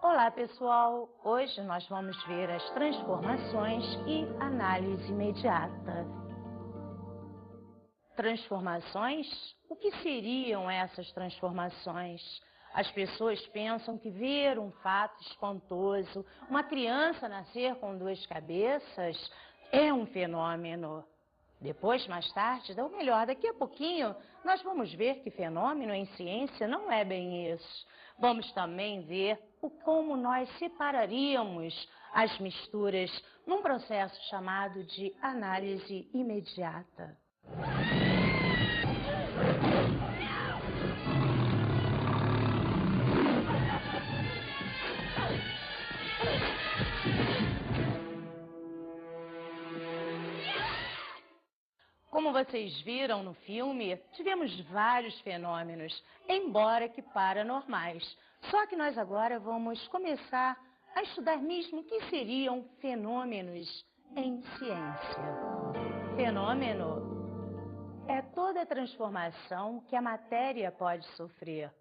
Olá pessoal, hoje nós vamos ver as transformações e análise imediata. Transformações? O que seriam essas transformações? As pessoas pensam que ver um fato espantoso, uma criança nascer com duas cabeças, é um fenômeno. Depois, mais tarde, ou melhor, daqui a pouquinho, nós vamos ver que fenômeno em ciência não é bem isso. Vamos também ver como nós separaríamos as misturas num processo chamado de análise imediata. Como vocês viram no filme, tivemos vários fenômenos, embora que paranormais. Só que nós agora vamos começar a estudar mesmo o que seriam fenômenos em ciência. Fenômeno é toda transformação que a matéria pode sofrer.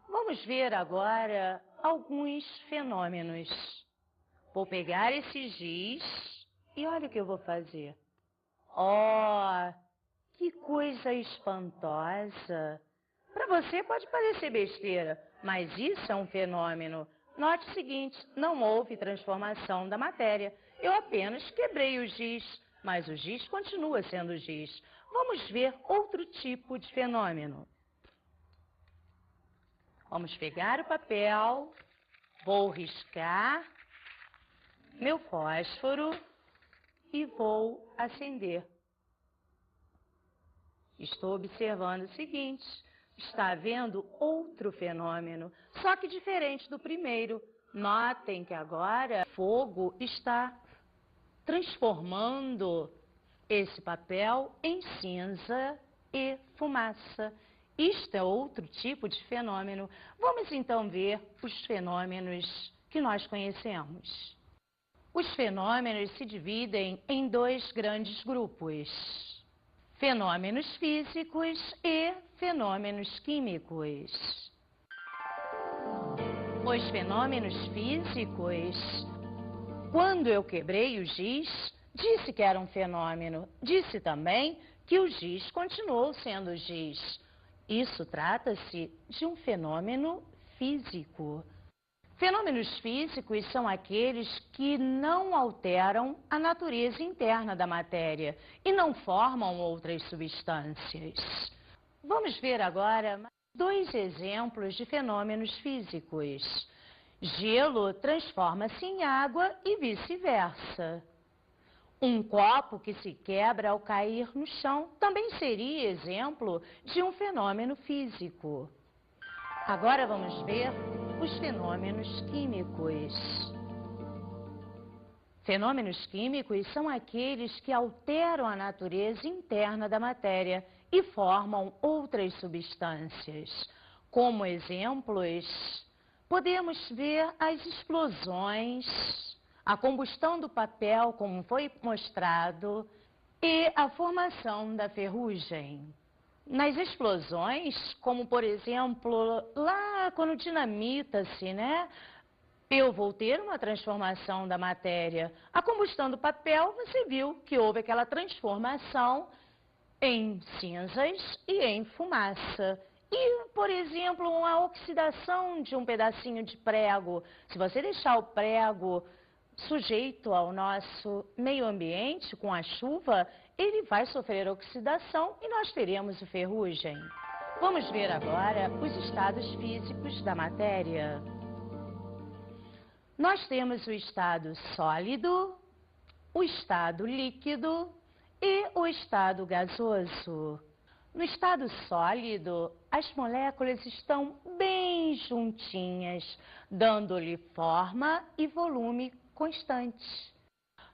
Vamos ver agora alguns fenômenos. Vou pegar esse giz e olha o que eu vou fazer. Oh, que coisa espantosa! Para você pode parecer besteira, mas isso é um fenômeno. Note o seguinte, não houve transformação da matéria. Eu apenas quebrei o giz, mas o giz continua sendo giz. Vamos ver outro tipo de fenômeno. Vamos pegar o papel, vou riscar meu fósforo e vou acender. Estou observando o seguinte, está havendo outro fenômeno, só que diferente do primeiro. Notem que agora o fogo está transformando esse papel em cinza e fumaça. Isto é outro tipo de fenômeno. Vamos então ver os fenômenos que nós conhecemos. Os fenômenos se dividem em dois grandes grupos: fenômenos físicos e fenômenos químicos. Os fenômenos físicos, quando eu quebrei o giz, disse que era um fenômeno. Disse também que o giz continuou sendo giz. Isso trata-se de um fenômeno físico. Fenômenos físicos são aqueles que não alteram a natureza interna da matéria e não formam outras substâncias. Vamos ver agora dois exemplos de fenômenos físicos. Gelo transforma-se em água e vice-versa. Um copo que se quebra ao cair no chão também seria exemplo de um fenômeno físico. Agora vamos ver os fenômenos químicos. Fenômenos químicos são aqueles que alteram a natureza interna da matéria e formam outras substâncias. Como exemplos, podemos ver as explosões, a combustão do papel, como foi mostrado, e a formação da ferrugem. Nas explosões, como por exemplo, lá quando dinamita-se, né? Eu vou ter uma transformação da matéria. A combustão do papel, você viu que houve aquela transformação em cinzas e em fumaça. E, por exemplo, a oxidação de um pedacinho de prego. Se você deixar o prego sujeito ao nosso meio ambiente, com a chuva, ele vai sofrer oxidação e nós teremos ferrugem. Vamos ver agora os estados físicos da matéria. Nós temos o estado sólido, o estado líquido e o estado gasoso. No estado sólido, as moléculas estão bem juntinhas, dando-lhe forma e volume constante.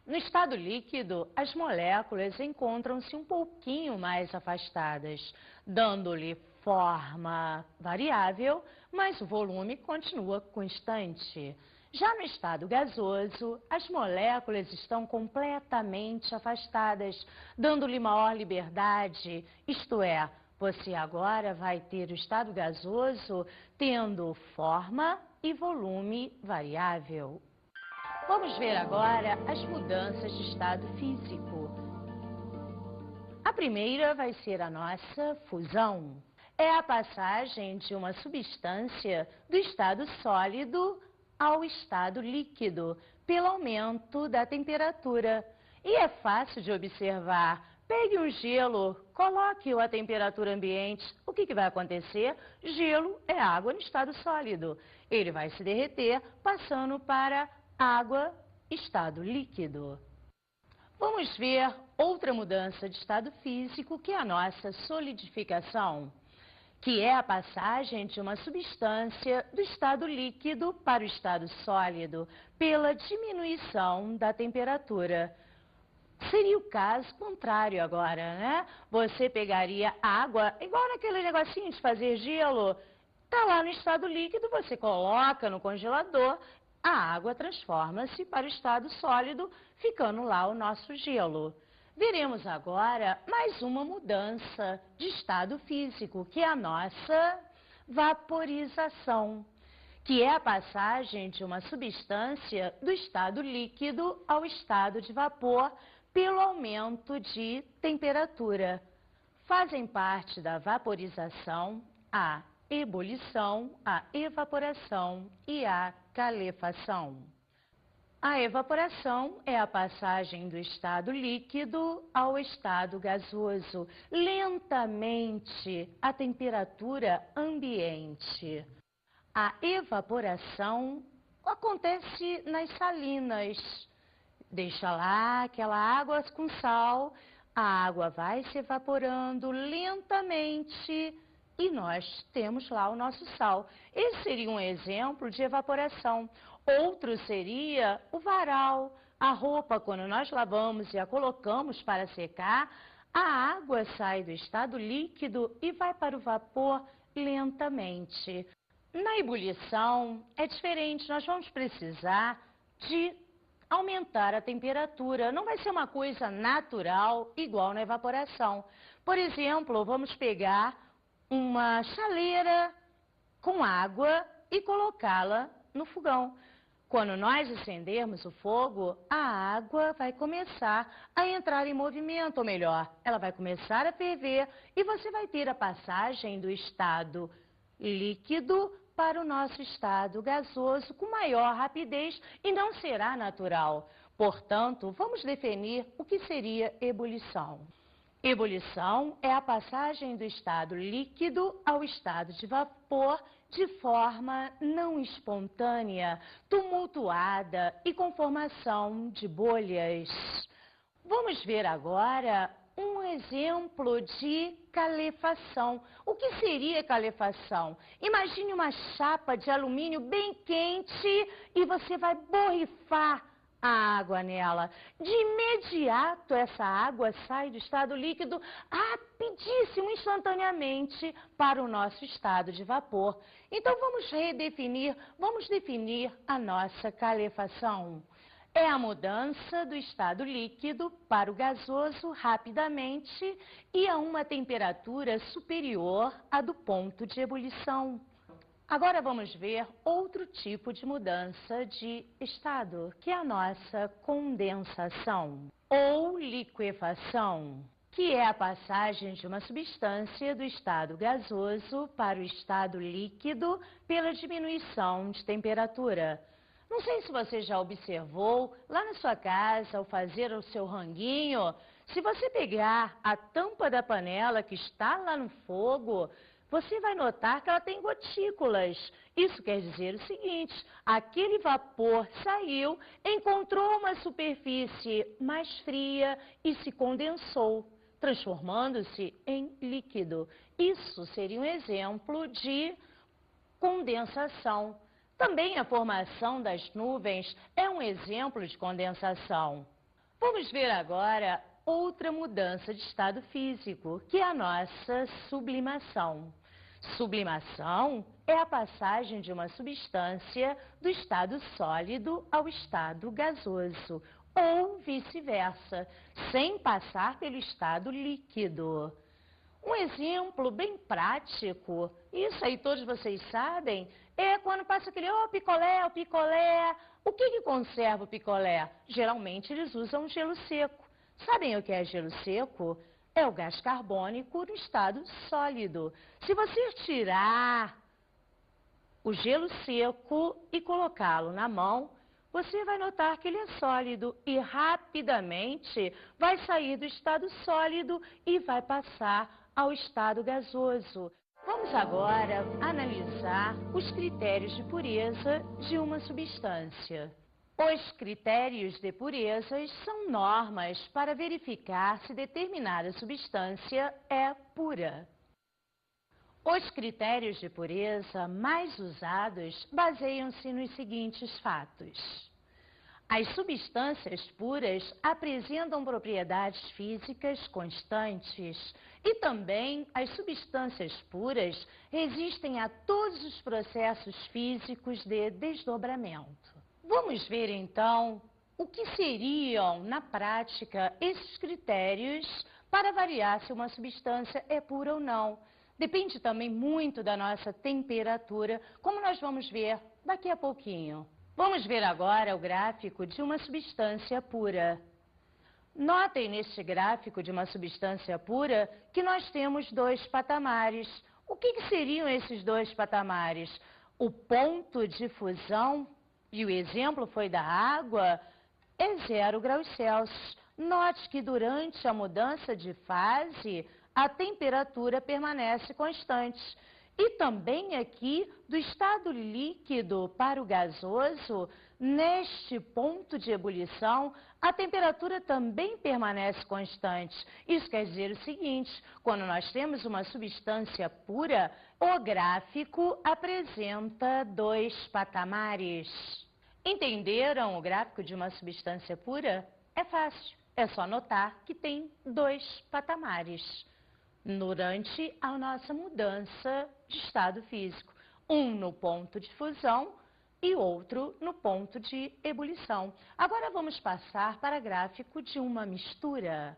No estado líquido, as moléculas encontram-se um pouquinho mais afastadas, dando-lhe forma variável, mas o volume continua constante. Já no estado gasoso, as moléculas estão completamente afastadas, dando-lhe maior liberdade, isto é, você agora vai ter o estado gasoso tendo forma e volume variável. Vamos ver agora as mudanças de estado físico. A primeira vai ser a nossa fusão. É a passagem de uma substância do estado sólido ao estado líquido, pelo aumento da temperatura. E é fácil de observar. Pegue um gelo, coloque-o à temperatura ambiente. O que vai acontecer? Gelo é água no estado sólido. Ele vai se derreter, passando para água, estado líquido. Vamos ver outra mudança de estado físico, que é a nossa solidificação, que é a passagem de uma substância do estado líquido para o estado sólido, pela diminuição da temperatura. Seria o caso contrário agora, né? Você pegaria água, igual naquele negocinho de fazer gelo, tá lá no estado líquido, você coloca no congelador, a água transforma-se para o estado sólido, ficando lá o nosso gelo. Veremos agora mais uma mudança de estado físico, que é a nossa vaporização, que é a passagem de uma substância do estado líquido ao estado de vapor pelo aumento de temperatura. Fazem parte da vaporização a ebulição, a evaporação e a calefação. A evaporação é a passagem do estado líquido ao estado gasoso, lentamente, à temperatura ambiente. A evaporação acontece nas salinas. Deixa lá aquela água com sal, a água vai se evaporando lentamente e nós temos lá o nosso sal. Esse seria um exemplo de evaporação. Outro seria o varal. A roupa, quando nós lavamos e a colocamos para secar, a água sai do estado líquido e vai para o vapor lentamente. Na ebulição é diferente, nós vamos precisar de aumentar a temperatura. Não vai ser uma coisa natural igual na evaporação. Por exemplo, vamos pegar uma chaleira com água e colocá-la no fogão. Quando nós acendermos o fogo, a água vai começar a entrar em movimento, ou melhor, ela vai começar a ferver e você vai ter a passagem do estado líquido para o nosso estado gasoso com maior rapidez e não será natural. Portanto, vamos definir o que seria ebulição. Ebulição é a passagem do estado líquido ao estado de vapor de forma não espontânea, tumultuada e com formação de bolhas. Vamos ver agora um exemplo de calefação. O que seria calefação? Imagine uma chapa de alumínio bem quente e você vai borrifar a água nela. De imediato, essa água sai do estado líquido rapidíssimo, instantaneamente, para o nosso estado de vapor. Então, vamos definir a nossa calefação. É a mudança do estado líquido para o gasoso rapidamente e a uma temperatura superior à do ponto de ebulição. Agora vamos ver outro tipo de mudança de estado, que é a nossa condensação ou liquefação, que é a passagem de uma substância do estado gasoso para o estado líquido pela diminuição de temperatura. Não sei se você já observou, lá na sua casa, ao fazer o seu ranguinho, se você pegar a tampa da panela que está lá no fogo, você vai notar que ela tem gotículas. Isso quer dizer o seguinte, aquele vapor saiu, encontrou uma superfície mais fria e se condensou, transformando-se em líquido. Isso seria um exemplo de condensação. Também a formação das nuvens é um exemplo de condensação. Vamos ver agora outra mudança de estado físico, que é a nossa sublimação. Sublimação é a passagem de uma substância do estado sólido ao estado gasoso, ou vice-versa, sem passar pelo estado líquido. Um exemplo bem prático, isso aí todos vocês sabem, é quando passa aquele, o picolé, o picolé. O que conserva o picolé? Geralmente eles usam gelo seco. Sabem o que é gelo seco? É o gás carbônico no estado sólido. Se você tirar o gelo seco e colocá-lo na mão, você vai notar que ele é sólido e rapidamente vai sair do estado sólido e vai passar ao estado gasoso. Vamos agora analisar os critérios de pureza de uma substância. Os critérios de pureza são normas para verificar se determinada substância é pura. Os critérios de pureza mais usados baseiam-se nos seguintes fatos. As substâncias puras apresentam propriedades físicas constantes e também as substâncias puras resistem a todos os processos físicos de desdobramento. Vamos ver então o que seriam, na prática, esses critérios para avaliar se uma substância é pura ou não. Depende também muito da nossa temperatura, como nós vamos ver daqui a pouquinho. Vamos ver agora o gráfico de uma substância pura. Notem neste gráfico de uma substância pura que nós temos dois patamares. O que seriam esses dois patamares? O ponto de fusão, e o exemplo foi da água, é 0 graus Celsius. Note que durante a mudança de fase, a temperatura permanece constante. E também aqui, do estado líquido para o gasoso, neste ponto de ebulição, a temperatura também permanece constante. Isso quer dizer o seguinte, quando nós temos uma substância pura, o gráfico apresenta dois patamares. Entenderam o gráfico de uma substância pura? É fácil, é só notar que tem dois patamares durante a nossa mudança de estado físico. Um no ponto de fusão e outro no ponto de ebulição. Agora vamos passar para o gráfico de uma mistura.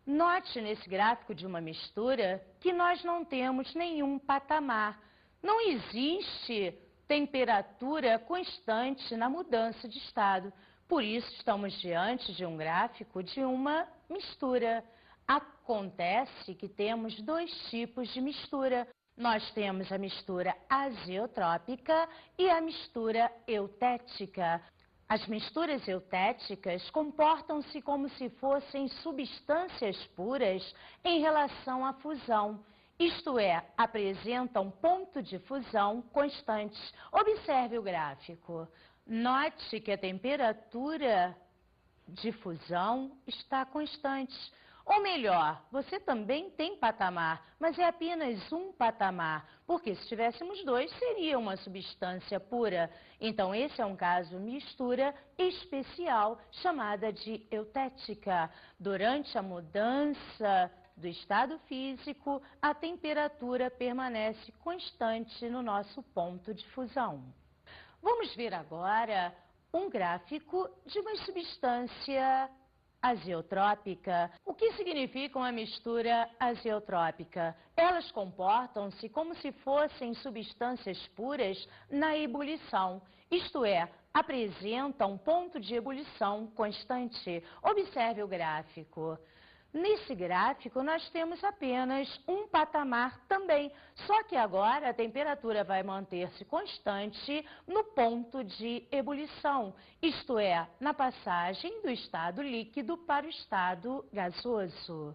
Note nesse gráfico de uma mistura que nós não temos nenhum patamar. Não existe temperatura constante na mudança de estado. Por isso, estamos diante de um gráfico de uma mistura. Acontece que temos dois tipos de mistura. Nós temos a mistura azeotrópica e a mistura eutética. As misturas eutéticas comportam-se como se fossem substâncias puras em relação à fusão. Isto é, apresentam ponto de fusão constante. Observe o gráfico. Note que a temperatura de fusão está constante. Ou melhor, você também tem patamar, mas é apenas um patamar, porque se tivéssemos dois, seria uma substância pura. Então, esse é um caso mistura especial, chamada de eutética. Durante a mudança do estado físico, a temperatura permanece constante no nosso ponto de fusão. Vamos ver agora um gráfico de uma substância azeotrópica. O que significa uma mistura azeotrópica? Elas comportam-se como se fossem substâncias puras na ebulição, isto é, apresentam ponto de ebulição constante. Observe o gráfico. Nesse gráfico, nós temos apenas um patamar também, só que agora a temperatura vai manter-se constante no ponto de ebulição, isto é, na passagem do estado líquido para o estado gasoso.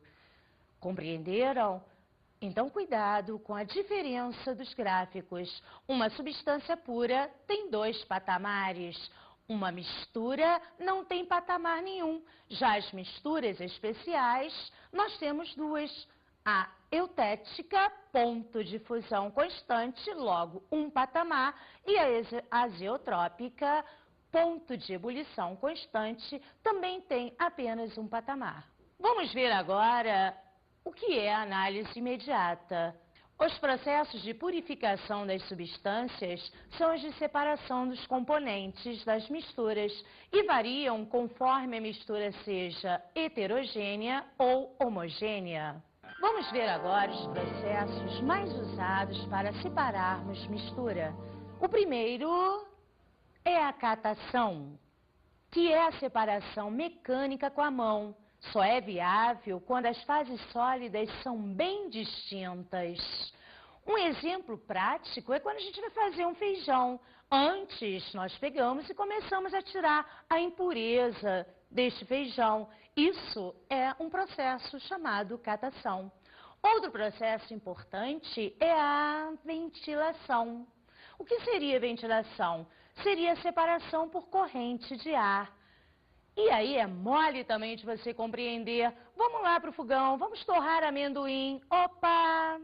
Compreenderam? Então, cuidado com a diferença dos gráficos. Uma substância pura tem dois patamares. Uma mistura não tem patamar nenhum. Já as misturas especiais, nós temos duas. A eutética, ponto de fusão constante, logo um patamar, e a azeotrópica, ponto de ebulição constante, também tem apenas um patamar. Vamos ver agora o que é a análise imediata. Os processos de purificação das substâncias são os de separação dos componentes das misturas e variam conforme a mistura seja heterogênea ou homogênea. Vamos ver agora os processos mais usados para separarmos mistura. O primeiro é a catação, que é a separação mecânica com a mão. Só é viável quando as fases sólidas são bem distintas. Um exemplo prático é quando a gente vai fazer um feijão. Antes, nós pegamos e começamos a tirar a impureza deste feijão. Isso é um processo chamado catação. Outro processo importante é a ventilação. O que seria ventilação? Seria a separação por corrente de ar. E aí é mole também de você compreender. Vamos lá para o fogão, vamos torrar amendoim. Opa!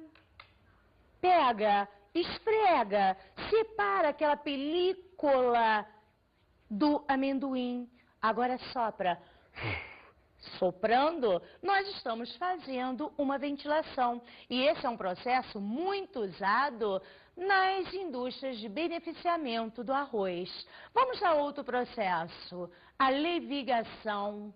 Pega, esfrega, separa aquela película do amendoim. Agora sopra. Soprando, nós estamos fazendo uma ventilação. E esse é um processo muito usado nas indústrias de beneficiamento do arroz. Vamos a outro processo, a levigação.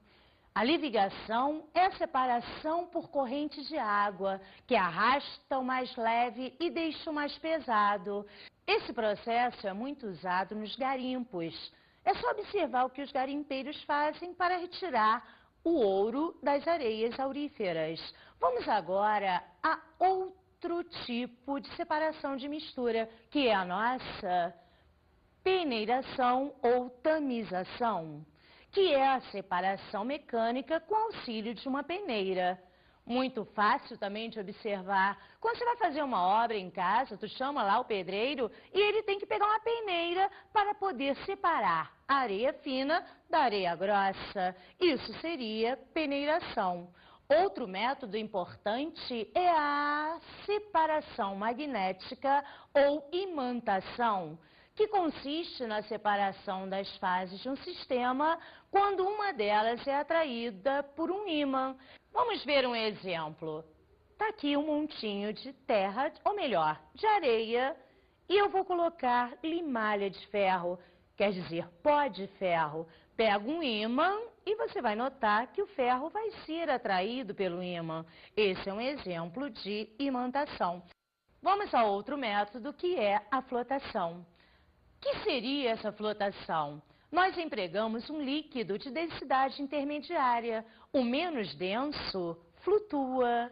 A levigação é a separação por corrente de água, que arrasta o mais leve e deixa o mais pesado. Esse processo é muito usado nos garimpos. É só observar o que os garimpeiros fazem para retirar o ouro das areias auríferas. Vamos agora a outro tipo de separação de mistura, que é a nossa peneiração ou tamização, que é a separação mecânica com auxílio de uma peneira. Muito fácil também de observar. Quando você vai fazer uma obra em casa, tu chama lá o pedreiro e ele tem que pegar uma peneira para poder separar a areia fina da areia grossa. Isso seria peneiração. Outro método importante é a separação magnética ou imantação, que consiste na separação das fases de um sistema quando uma delas é atraída por um ímã. Vamos ver um exemplo. Está aqui um montinho de terra, ou melhor, de areia, e eu vou colocar limalha de ferro, quer dizer, pó de ferro. Pega um ímã e você vai notar que o ferro vai ser atraído pelo ímã. Esse é um exemplo de imantação. Vamos a outro método, que é a flotação. O que seria essa flotação? Nós empregamos um líquido de densidade intermediária. O menos denso flutua.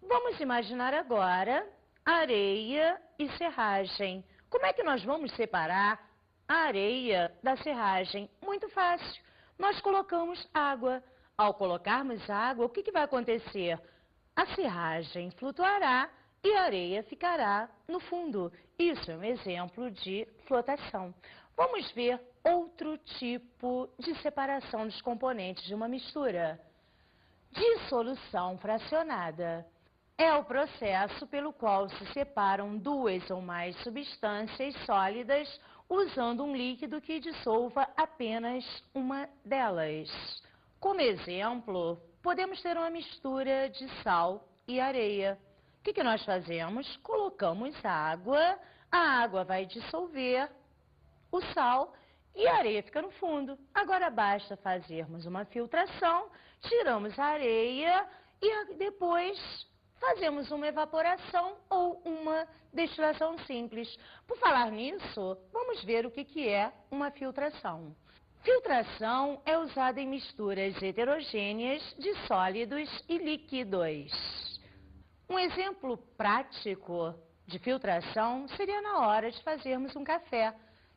Vamos imaginar agora areia e serragem. Como é que nós vamos separar a areia da serragem? Muito fácil. Nós colocamos água. Ao colocarmos água, o que vai acontecer? A serragem flutuará e a areia ficará no fundo. Isso é um exemplo de flotação. Vamos ver outro tipo de separação dos componentes de uma mistura. Dissolução fracionada. É o processo pelo qual se separam duas ou mais substâncias sólidas usando um líquido que dissolva apenas uma delas. Como exemplo, podemos ter uma mistura de sal e areia. O que nós fazemos? Colocamos água, a água vai dissolver o sal e a areia fica no fundo. Agora basta fazermos uma filtração, tiramos a areia e depois fazemos uma evaporação ou uma destilação simples. Por falar nisso, vamos ver o que é uma filtração. Filtração é usada em misturas heterogêneas de sólidos e líquidos. Um exemplo prático de filtração seria na hora de fazermos um café.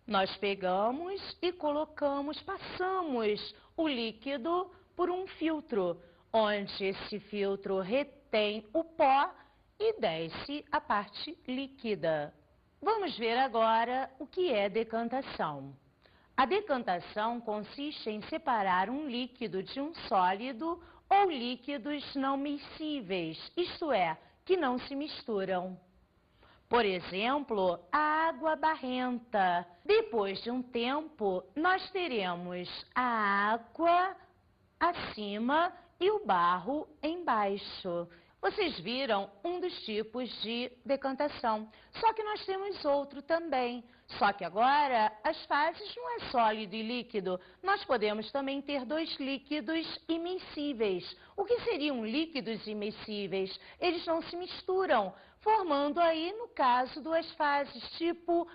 Nós pegamos e colocamos, passamos o líquido por um filtro, onde esse filtro retém o pó e desce a parte líquida. Vamos ver agora o que é decantação. A decantação consiste em separar um líquido de um sólido ou líquidos não miscíveis, isto é, que não se misturam. Por exemplo, a água barrenta. Depois de um tempo, nós teremos a água acima e o barro embaixo. Vocês viram um dos tipos de decantação, só que nós temos outro também. Só que agora as fases não é sólido e líquido, nós podemos também ter dois líquidos immiscíveis. O que seriam líquidos immiscíveis? Eles não se misturam, formando aí, no caso, duas fases, tipo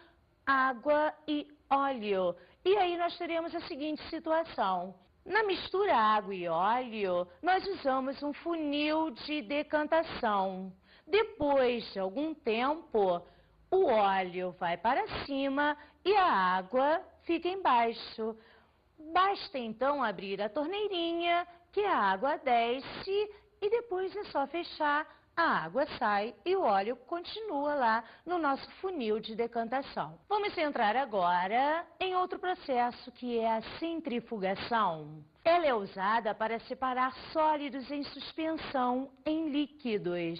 água e óleo. E aí nós teremos a seguinte situação. Na mistura água e óleo, nós usamos um funil de decantação. Depois de algum tempo, o óleo vai para cima e a água fica embaixo. Basta então abrir a torneirinha que a água desce e depois é só fechar, a água sai e o óleo continua lá no nosso funil de decantação. Vamos entrar agora em outro processo que é a centrifugação. Ela é usada para separar sólidos em suspensão em líquidos.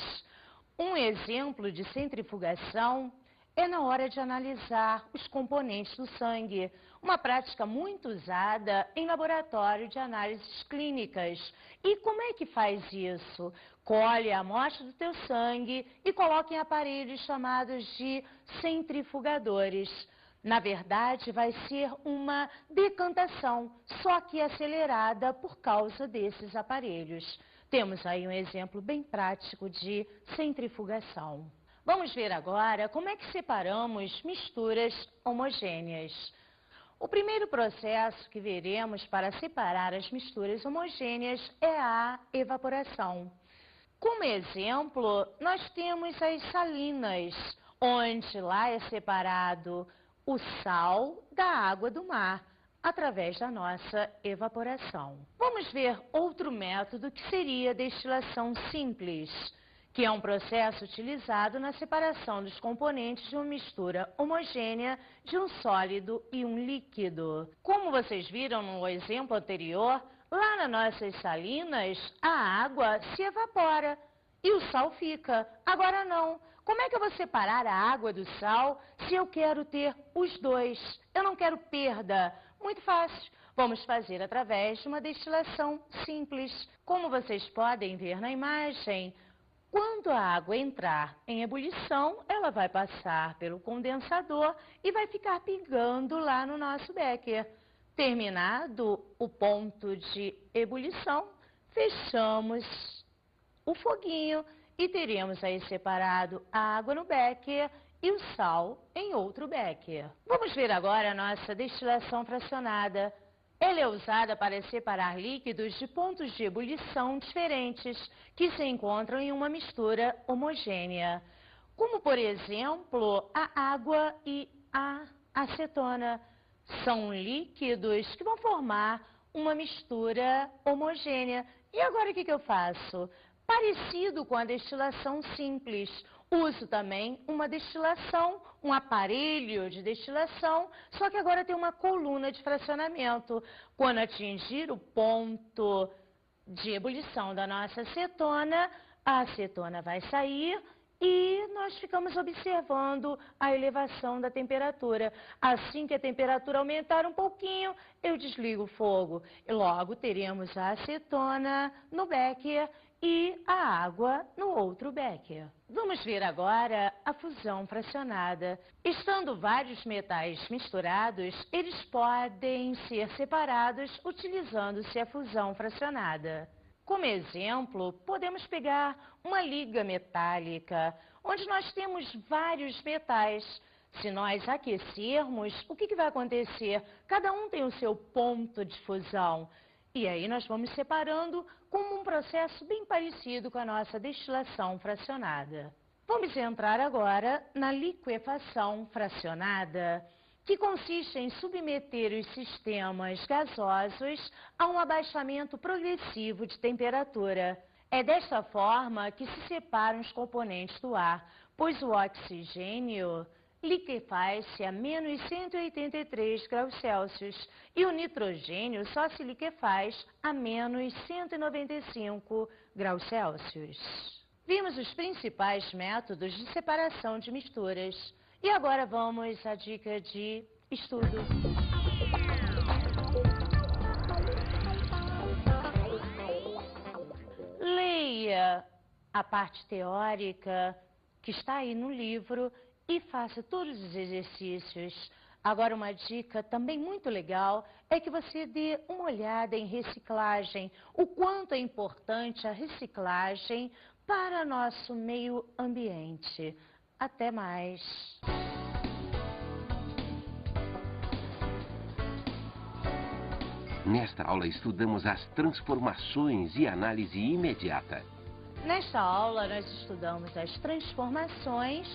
Um exemplo de centrifugação é na hora de analisar os componentes do sangue, uma prática muito usada em laboratório de análises clínicas. E como é que faz isso? Colhe a amostra do teu sangue e coloque em aparelhos chamados de centrifugadores. Na verdade, vai ser uma decantação, só que acelerada por causa desses aparelhos. Temos aí um exemplo bem prático de centrifugação. Vamos ver agora como é que separamos misturas homogêneas. O primeiro processo que veremos para separar as misturas homogêneas é a evaporação. Como exemplo, nós temos as salinas, onde lá é separado o sal da água do mar, através da nossa evaporação. Vamos ver outro método que seria a destilação simples, que é um processo utilizado na separação dos componentes de uma mistura homogênea de um sólido e um líquido. Como vocês viram no exemplo anterior, lá nas nossas salinas, a água se evapora e o sal fica. Agora não. Como é que eu vou separar a água do sal se eu quero ter os dois? Eu não quero perda. Muito fácil. Vamos fazer através de uma destilação simples. Como vocês podem ver na imagem, quando a água entrar em ebulição, ela vai passar pelo condensador e vai ficar pingando lá no nosso becker. Terminado o ponto de ebulição, fechamos o foguinho e teremos aí separado a água no becker e o sal em outro becker. Vamos ver agora a nossa destilação fracionada. Ela é usada para separar líquidos de pontos de ebulição diferentes que se encontram em uma mistura homogênea, como, por exemplo, a água e a acetona. São líquidos que vão formar uma mistura homogênea. E agora o que eu faço? Parecido com a destilação simples, uso também uma destilação, um aparelho de destilação, só que agora tem uma coluna de fracionamento. Quando atingir o ponto de ebulição da nossa acetona, a acetona vai sair e nós ficamos observando a elevação da temperatura. Assim que a temperatura aumentar um pouquinho, eu desligo o fogo. E logo teremos a acetona no becker e a água no outro becker. Vamos ver agora a fusão fracionada. Estando vários metais misturados, eles podem ser separados utilizando-se a fusão fracionada. Como exemplo, podemos pegar uma liga metálica, onde nós temos vários metais. Se nós aquecermos, o que vai acontecer? Cada um tem o seu ponto de fusão. E aí nós vamos separando como um processo bem parecido com a nossa destilação fracionada. Vamos entrar agora na liquefação fracionada, que consiste em submeter os sistemas gasosos a um abaixamento progressivo de temperatura. É desta forma que se separam os componentes do ar, pois o oxigênio liquefaz-se a menos 183 graus Celsius e o nitrogênio só se liquefaz a menos 195 graus Celsius. Vimos os principais métodos de separação de misturas. E agora vamos à dica de estudo. Leia a parte teórica que está aí no livro e faça todos os exercícios. Agora, uma dica também muito legal é que você dê uma olhada em reciclagem, o quanto é importante a reciclagem para nosso meio ambiente. Até mais! Nesta aula estudamos as transformações e análise imediata. Nesta aula nós estudamos as transformações,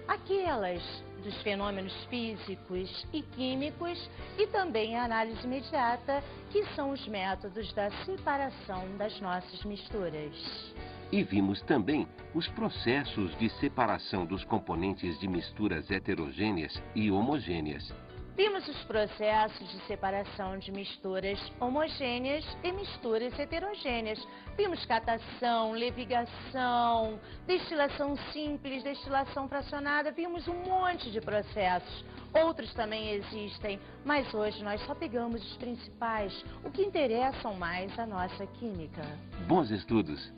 aquelas dos fenômenos físicos e químicos e também a análise imediata, que são os métodos da separação das nossas misturas. E vimos também os processos de separação dos componentes de misturas heterogêneas e homogêneas. Vimos os processos de separação de misturas homogêneas e misturas heterogêneas. Vimos catação, levigação, destilação simples, destilação fracionada. Vimos um monte de processos. Outros também existem, mas hoje nós só pegamos os principais, o que interessam mais à nossa química. Bons estudos!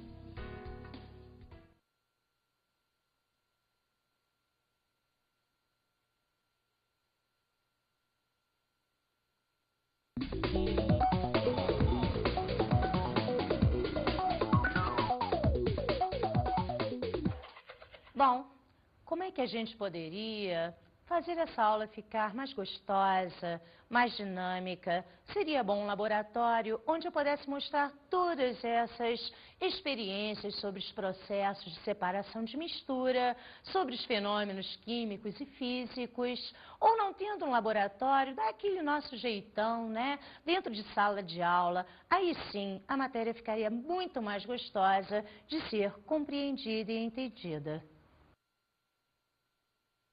Bom, como é que a gente poderia fazer essa aula ficar mais gostosa, mais dinâmica? Seria bom um laboratório onde eu pudesse mostrar todas essas experiências sobre os processos de separação de mistura, sobre os fenômenos químicos e físicos, ou não tendo um laboratório, dá aquele nosso jeitão, né? Dentro de sala de aula, aí sim a matéria ficaria muito mais gostosa de ser compreendida e entendida.